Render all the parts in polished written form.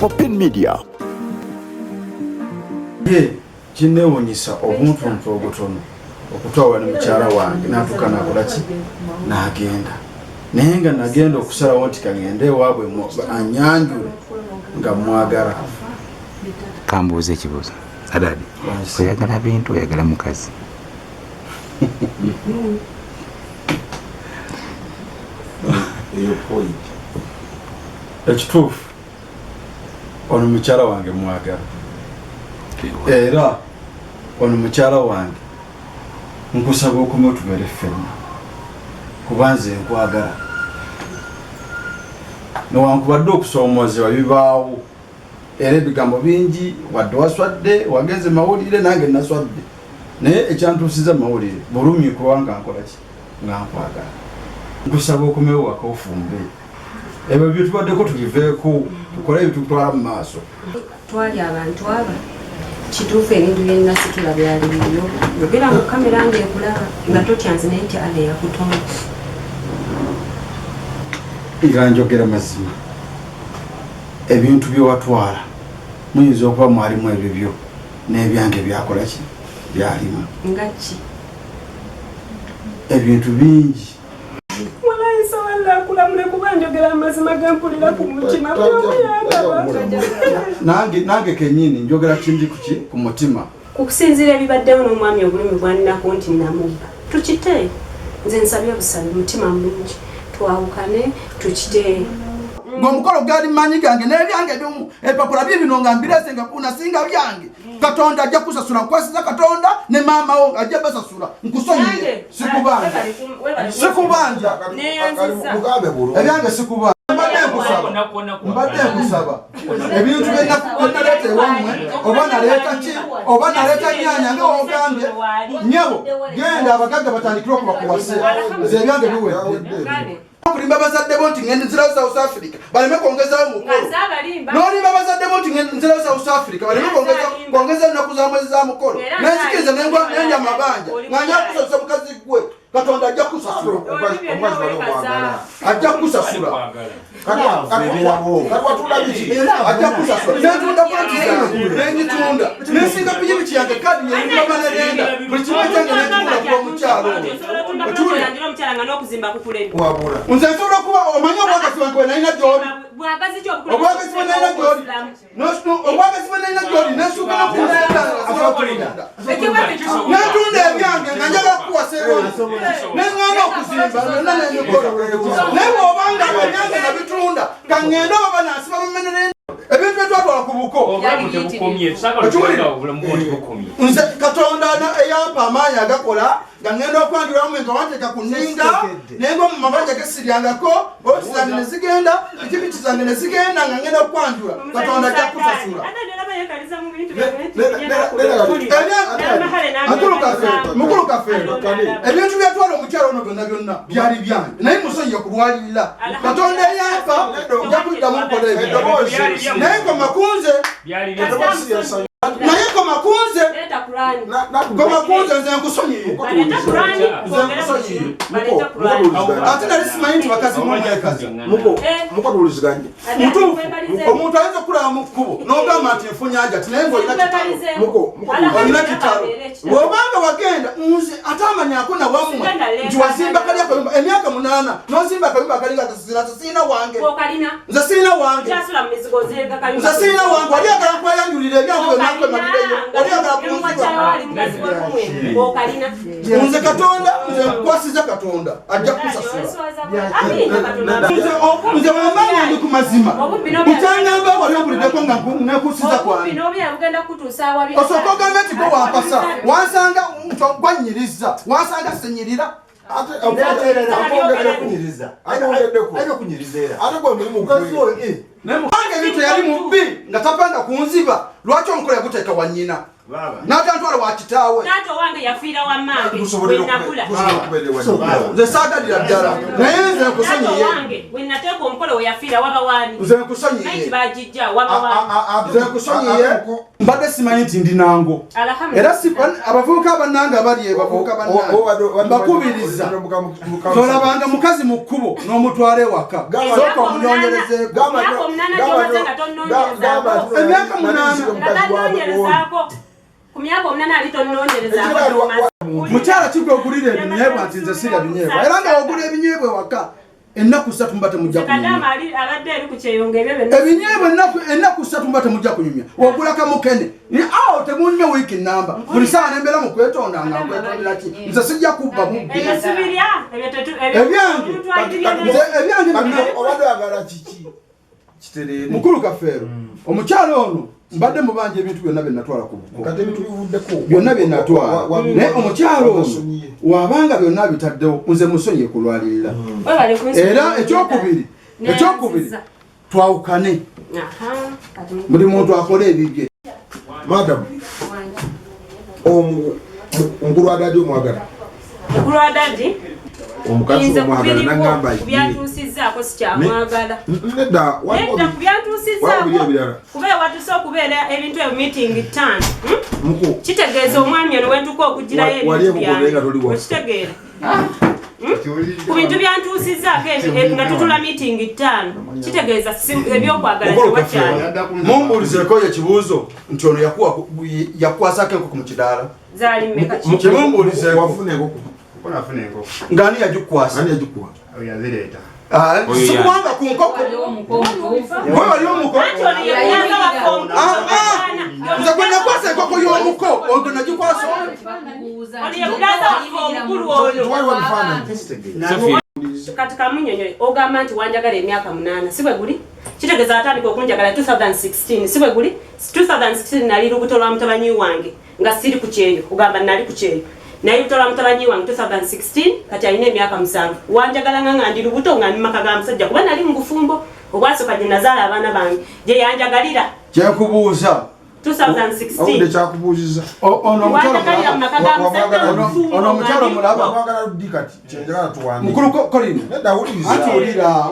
Popin Media. Ye kinewonyisa obuntu obutono okutwala ne mukyala wange natukana akolaki n'agenda naye nga nagenda okusalawo nti kangende ewaabwe anyanjule nga mwagala. Kambuuza ekibuuzo Adadi, oyagala bintu oyagala mukazi? Ekituufu ono mukyala wange mwagala era ono mukyala wange nkusaba okume otubeere ffenna kuba nze nkwagala newankubadde okusoomoozebwa bibaawo era ebigambo bingi wadde waswadde wagenze mawulire nange naswadde naye ekyantuusiza mawulire bulumi kubanga nkolaki nga nkwagala nkusaba okumewo waka ofumbe ebyo byetubaddeko tubiveeko tukole ebitutwala mu maaso. Twali abantu aba kituufu ebintu byenasitula byali biriyo yogera mu kamera ngeekulaba nga totyanze naye nti ale yakutonda era njogera mazima ebintu byewatwala muyinza okuba mwalimu ebyo byo n'ebyange byakolaki byalimu nga ki ebintu bingi mulayisa walakulamule kuba njogera amazima gampulira ku mutima nange kenyini njogera kindi kuki ku mutima kukusinzira ebibaddewo n'omwami obulumi bwaninako nti namubba tukite nze nsabye busabi mutima mulungi twawukane tukite ng'omukolo gali manyi gange n'ebyange bimu ebipapula bibino nga mbirese nga unasinga byange Katonda ajja kusasula nkwasiza Katonda ne maama wo ajja basasula nkusonyiye sikubanja ebyange sikubanja mbadde nkusaba ebintu byenaleeta ewamwe oba naleeta ki oba naleeta nyanya nga ogambye nyabo genda abagagga batandikire okubakuwase nze ebyange biwedde kulimba bazadde bo nti ngende nzirawo South Africa baleme kwongezawo mukolo n'olimba bazadde bo nti ngende nzirawo South Africa baleme kwongeza ennaku za mwezi za mukolo nenzikiriza nenja amabanja ng'anya kusasula mukazi gwe Katonda ajja kusasula ajja kusasula ajja kusasula netunda poloti zange nenyitunda nesinga pikipiki yange kadi yenbabanerenda buli kimu ekyange nekitunda kuba mukyalo nze nsobola kuba omanye obwagazi wange bwe nalina gyoli obwagazi bwe nalina gyoli obwagazi bwe nalina gyoli nensuka nokunda netunda ebyange nga njagala kukuwasa neŋŋana okuzimba nonna nemikolo naye bw'obanga ebyange nabitunda kangenda oba banansiba bamenere ebintu byetwatwala ku buko nze Katonda eyampa amaanyi agakola nga ngenda okwangiramu nga wanteeka ku nninga naye nga mu mabanja gesiryangako oti zange ne zigenda pikipiki zange ne zigenda nga ngenda okwanjula Katonda ajja kusasula mukulu kafeero ebintu byatwala omukyalo ono byonna byonna byali byange naye musonyiye kulwalirira Katonda eyampa nja kuddamu okukola ebyo naye ngoma kunze naye ngoma kunze nze nkusonyiye ate nali simanyi nti bakazi mumwekazi omuntu ayinza okulaba mu kkubo n'ogamba nti nfunyanja ti naye ng'olina kitalo bw'obanga wagenda nze ate amanyako nawammwe nti wazimba kali akayumba emyaka 8 n'ozimba akayumba kali nga siina wange nze siina wange nze siina wange wali agala nkwayanjulira ebyange byonakwemalireyo wali agala kunziba nze Katonda nze nkwasiza Katonda ajja kusasula nze wamanya ndi ku mazima mukyangamba wali obuliddeko nga nekusiza kwange osooka ogambe nti gwe wampasa wansanga gwanyiriza wansanga senyirira nange ebintu yali mubbi nga tapanga kunziba lwaki omukolo yaguteeka wanyina n'atantwala wa kitaawe taata wange yafiira wa mmange wenakula nze saagalira ddala naye nze nkusonyiye we nateeka omukolo we yafiira wabawaani nze nkusonyiye naye kibagijja wabawaani nze nkusonyiye mbadde simanyi nti ndi nango era abavubuka bannange abali abavubuka bannange mbakubiriza tolabanga mukazi mu kkubo n'omutwala ewaka sooka omunoonyerezeeko emyaka 8 ku myaka 8 ali tonnoonyerezaako mukyala kigwe ogulira ebinyeebwa nti nze sirya binyeebwa era nga ogula ebinyeebwa ewaka ennaku 3 mba temujja kunyumya ebinyeebwa ennaku 3 mba temujja kunyumya ogula kamukene awo temunyumya wiiki namba buli saa nembeera mu kwetonda nga nkwetondera ki nze sijja kubba mubbi ebyange mukulu Kafeero omukyala ono mbadde mubanja ebintu byonna bye natwala ku buko byonna bye natwala naye omukyalo ono wabanga byonna bitaddewo nze musonyiye kulwalirira era ekyokubiri twawukane buli muntu akole ebibye madam omukulu wa dadi omwagala omukazi omwagala nagamba byatuusizzaako sikyamwagala nedda ku byatuusizzaako kubeera watuse okubeera ebintu ebyo meeting 5 kitegeeza omwami ono wentuka okugirayo ebintu byange okitegeera ku bintu byantuusizzaako nga tutula meeting 5 kitegeeza ebyokwagala tewakyali mumbuulizeeko ekibuuzo nti ono yakwasako enkoko mu kidaala zaali mmeka kimumbuulizeeko wafuna enkoko ngani yagikwasa oyazireeta sikubanga ku nkoko gwe wali omuko nze gwe nakwasa enkoko y'omuko ogwo nagikwasa kati kamunyonyoye ogamba nti wanjagala emyaka 8 si bwe guli kitegeeza atandika okunjagala 2016 si bwe guli 2016 nali lubuto lwa mutabanyi wange nga siri ku kyeyo ogamba nali ku kyeyo naye lubuto lwa mutabanyi wange 2016 kati alina emyaka 7 wanjagala nga ndi lubuto nga ndi maka ga musajja kuba nali mu bufumbo obwasooka gye nazaala abaana bange gye yanjagalira kyekubuuza 2016 kyakubuuziza ono omukyalo mulaba mukulu Kolini atuulira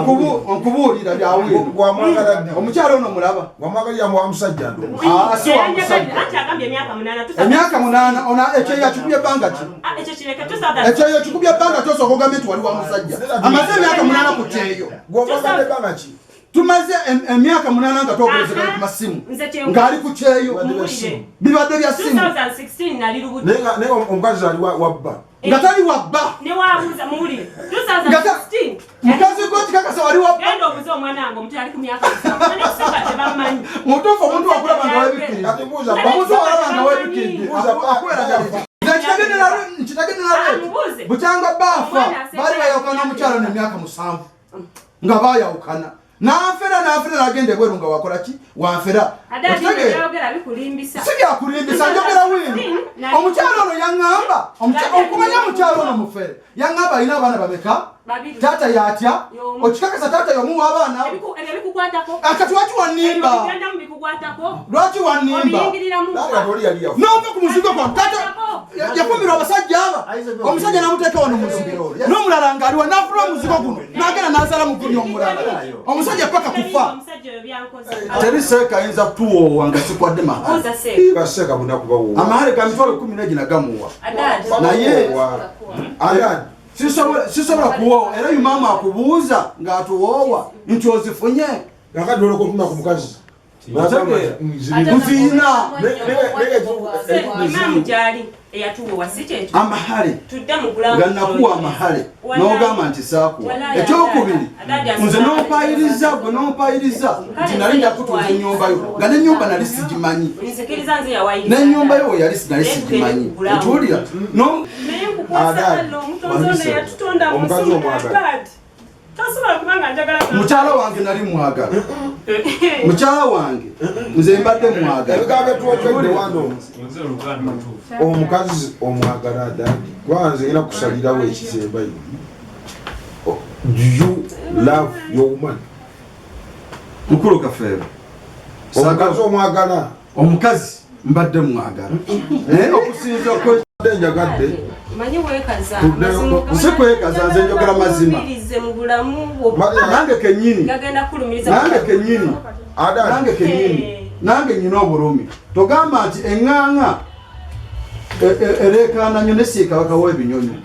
nkubuulira byawulira omukyalo ono mulaba emyaka 8 ona ekyo yakikubye ebbanga ki ekyo yakikubye ebbanga ki osooka ogambe nti wali wa musajja amaze emyaka 8 ku kyeyo tumaze emyaka 8 nga twogerezegana ku masimu ng'ali ku kyeyo bibadde bya simu naye omukazi ali wabba nga tali wabba mukazi gwe kikakasa wali wabba mutuufu omuntu wakulaba nga webikiridde omuntu walaba nga webikiridde nkitegenerale bukyanga baafa baali bayawukana omukyalo n'emyaka 7 nga bayawukana n'afera n'agenda ebweru nga wakola ki wanfera sibyakulimbisa njogera wino omukyalo ono yaŋŋamba okumanya omukyalo ono mufere yaŋŋamba alina abaana bameka taata yatya okikakasa taata yomuwa abaana akati lwaki wannimba n'ova ku muzigo gwa taata yakumirwa abasajja aba omusajja namuteeka wano muzigo n'omulala ng'aliwa n'afuna omuzigo guno n'agenda n'azala muguni omulala omusajja paka kufa teri seeka ayinza kutuwoowa nga sikwadde amahale ga mitwalo 14 nagamuwa naye sisobola kuwoowa era yumaama akubuuza ng'atuwoowa nti ozifunye nziina amahale nga nakuwa amahale n'ogamba nti saakuwa ekyokubiri nze n'ompayiriza gwe n'ompayiriza nti nali njakutuuza ennyumbayo nga n'ennyumba nali sigimanyi n'ennyumba yo nali sigimanyi etuwulira omukazi omwagala mukyala wange nali mwagala mukyala wange nze mbadde mwagala omukazi omwagala dadi kwanze era kusalirawo ekizembayo do you love your woman mukulu Kafeero omukazi omwagala omukazi mbadde mwagala okusinza njagadde manyi wekaza sikwekaza nze njogera mazima nange kenyini nange nyina obulumi togamba nti eŋŋaŋa ereekaana nnyo nesiika bakawa ebinyonyi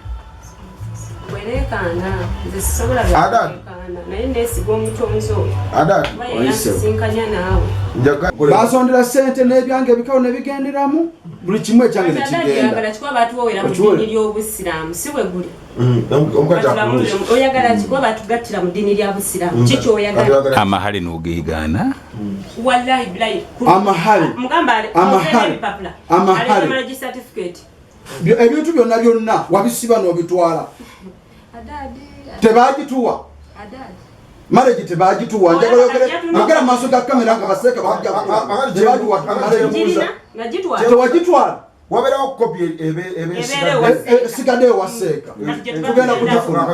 basondera sente n'ebyange ebikawo nebigenderamu buli kimu ekyange nekigenda amahale n'ogeegaana ebintu byonna byonna wabisiba n'obitwala tebagituwa maregi tebagituwa njagala maaso ga kamera nga baseeka tewagitwala waberawo kopi sigadde ewaseeka tugenda kugifuna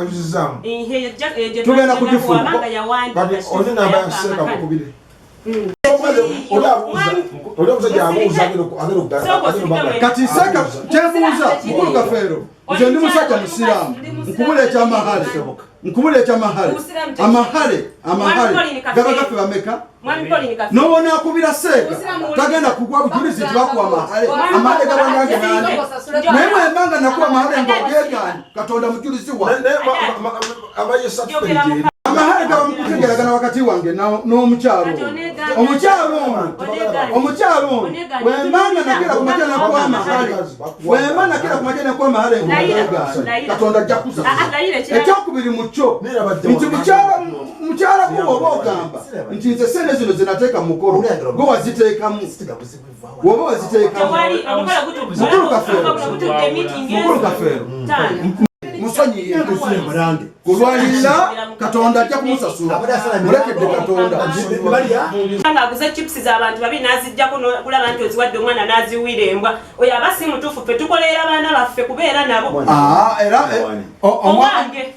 kati seeka kyebuuza mukulu Kafeero nze ndi musajja musiraamu nkubula ekyamahale amahale gaba gafe bameka nobona akubira seeka tagenda kugwa bujulizi tibakuwa amahale gabanange nani naye mwembanga nakuwa amahale ngaogeegani Katonda mujulizi wa amahale gaba mukutegeragana wakati wange n'omukyalo omukyalo wembanga nakera kumaja nakuwa amahale ngaogeegani Katonda ajja kusasula ekyokubiri mukyo nti mukyala kuba oba ogamba nti nze sente zino zenateeka mu mukolo gwe waziteekamu woba waziteekamu mukulu Kafeero musonyi mulange kulwalira Katonda ajja kumusasula mulekedde Katonda aguze chips z'abantu babiri nazijjako kulaba nti oziwadde omwana naziwira embwa oyo aba si mutuufu ffe tukolera abaana baffe kubeera nabo era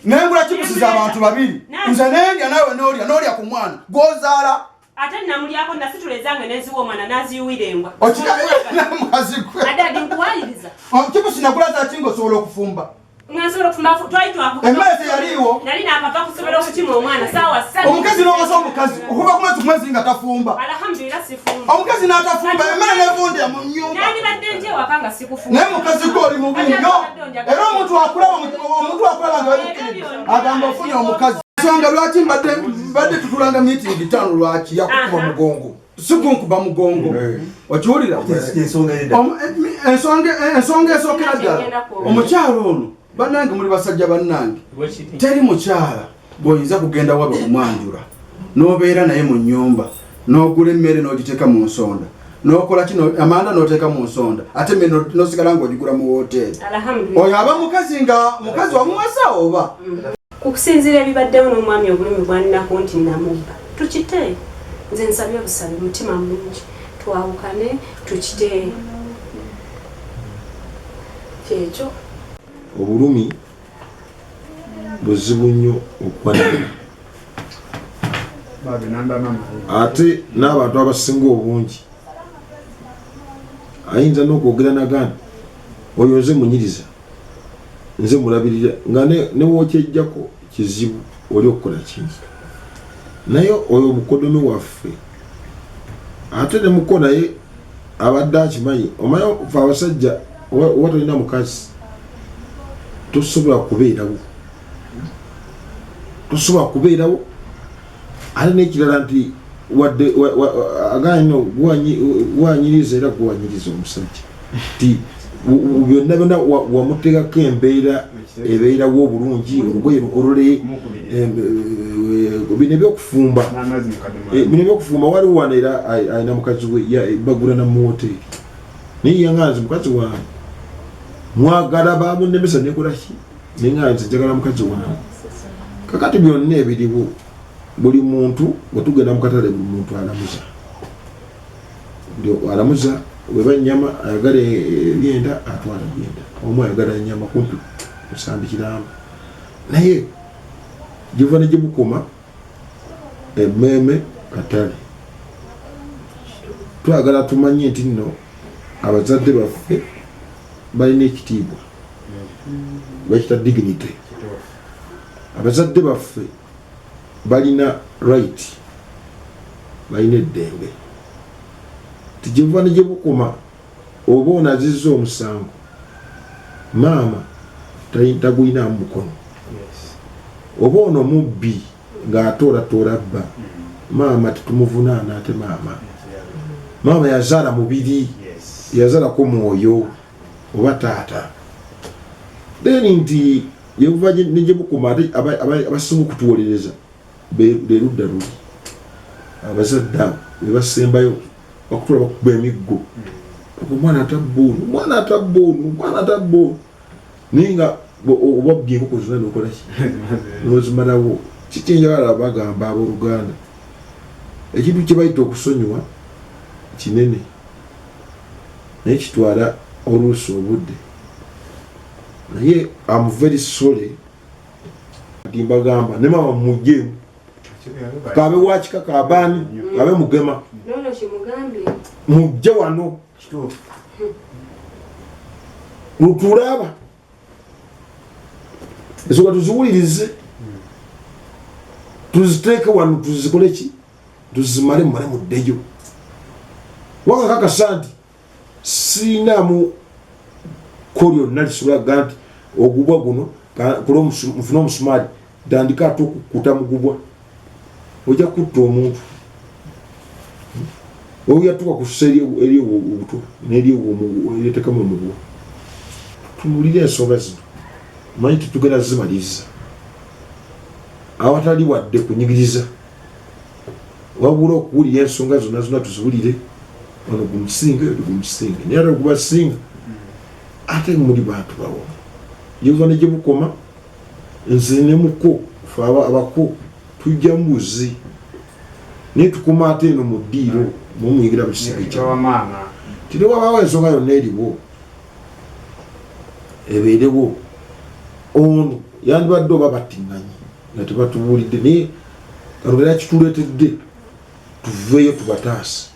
nengula chips z'abantu babiri nze nendya nawe n'olya ku mwana gwozaala ate namulyako nasitulezange nenziwa omwana naziwira embwa mukazi gwe adadi nkuwayiriza chips nagula za kingo osobola okufumba emmere teyaliiwo omukazi n'owasa omukazi okuva ku mwezi nga tafumba omukazi n'atafumba emmere nevundira mu nnyumba naye mukazi gwe oli mubi nnyo era omuntu akulaba nga webikirira agamba ofunye omukazi ensonga lwaki mbadde tutulanga miitingi ttaano lwaki yakukuba mugongo sigunkuba mugongo okiwulira ensonga esookera ddala omukyalo ono bannange muli basajja bannange teri mukyala bw'oyinza kugenda wabe kumwanjula n'obeera naye mu nnyumba n'ogula emmere n'ogiteeka mu nsonda n'okola kino amanda n'oteeka mu nsonda ate emmere n'osigala ng'ogigula mu woteeri oyo aba mukazi nga mukazi wamuwasa oba okusinziira ebibaddewo n'omwami obulumi bwaninako nti namubba tukite nze nsabye obusabe mutima mulungi twawukane tukite kyekyo obulumi buzibu nnyo okwanira ate n'abantu abasinga obungi ayinza n'okwogera nagana oyo nze munyiriza nze mulabirira nga newokyejjako kizibu oli okukola kingi naye oyo obukodome waffe ate nemuko naye abadde akimanyi omanyi fe abasajja oba tolina mukazi tosobola kubeerawo ate n'ekirala nti wadde agano gwanyiriza era gwanyiriza omusajja ti byonna byonna wamuteekako embeera ebeerawo obulungi olugoye lukolole bino ebyokufumba waliwo wano era alina mukazi we bagulana mu woteeri naye yanganze mukazi wange mwagala bamunemesa nekolaki nenganze njagala mukazi wange kakati byonna ebiriwo buli muntu bwetugenda mukatale buli muntu alamuza weba nyama ayagala ebyenda atwala byenda omu ayagala nyama kumpi musambi kiramba naye giva ne gibukoma emmeme katale twagala tumanye nti nno abazadde baffe balina ekitiibwa bakita dignity. Abazadde baffe balina right, balina eddembe. Tijiva ne gyebukoma oba onazizza omusango maama tagulina mukono. Oba ono mubbi ng'atoolatoola bba maama tetumuvunaana ate maama yazaala mubiri, yazaalako mwoyo oba taata. Then nti yebuva ne gyebukoma ate abasinga okutuwolereza berudda luli abazadde abo be basembayo bakutula bakuba emiggo omwana atabboonu naye nga obabbye enkoko zonna nokola ki nozimalawo. Kikyenjagala bagamba abooluganda ekintu kye bayita okusonyiwa kinene naye kitwala oluusi obudde. Naye am very sorry mbagamba ne mama mujjeemu kabe wakika kabaani kabe mugema mujje wano nutulaba esoka tuziwulirize tuziteeke wano tuzikole ki tuzimale mumale muddeyo. Wanga kakasa nti siinaamu kolyo nalisobola nti ogubwa guno mufune omusumaali tandika ate okukuta mugubwa ojja kutta omuntu oyatuka kususa eri obuto neryetekamu omugwa. Tumulire ensonga zino manyi tetugenda zimaliriza awatali wadde kunyigiriza wabula okuwulira ensonga zonna zonna tuziwulire ono gumusinga gumusinga naye ate okubasinga ate muli bantu bawo yeva ne gyebukoma nze ne muko fe abako tujja mbuzi naye tukoma ate eno mu ddiiro mumuyingira mu kisenge kyawamaama tiri wabaawo ensonga yonna eriwo ebeerewo ono yandibadde oba battiŋŋanyi nga tebatubuulidde naye kalugera kituleetedde tuveeyo tubataasa